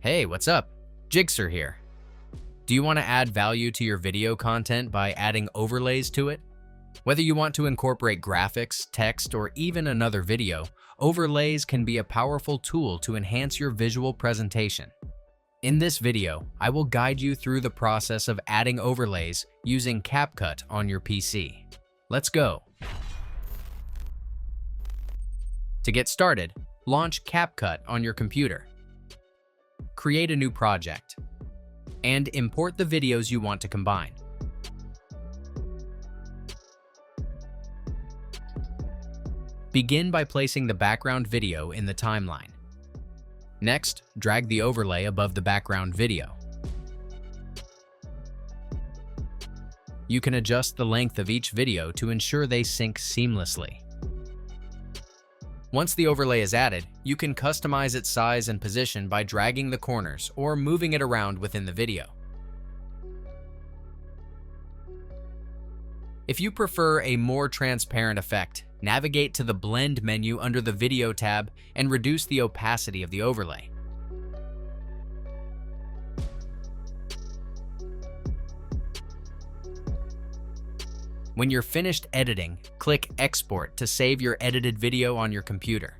Hey, what's up? Jigxor here. Do you want to add value to your video content by adding overlays to it? Whether you want to incorporate graphics, text, or even another video, overlays can be a powerful tool to enhance your visual presentation. In this video, I will guide you through the process of adding overlays using CapCut on your PC. Let's go. To get started, launch CapCut on your computer. Create a new project, and import the videos you want to combine. Begin by placing the background video in the timeline. Next, drag the overlay above the background video. You can adjust the length of each video to ensure they sync seamlessly. Once the overlay is added, you can customize its size and position by dragging the corners or moving it around within the video. If you prefer a more transparent effect, navigate to the Blend menu under the Video tab and reduce the opacity of the overlay. When you're finished editing, click Export to save your edited video on your computer.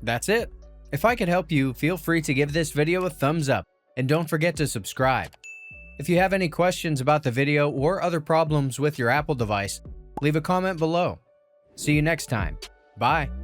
That's it. If I could help you, feel free to give this video a thumbs up and don't forget to subscribe. If you have any questions about the video or other problems with your Apple device, leave a comment below. See you next time. Bye.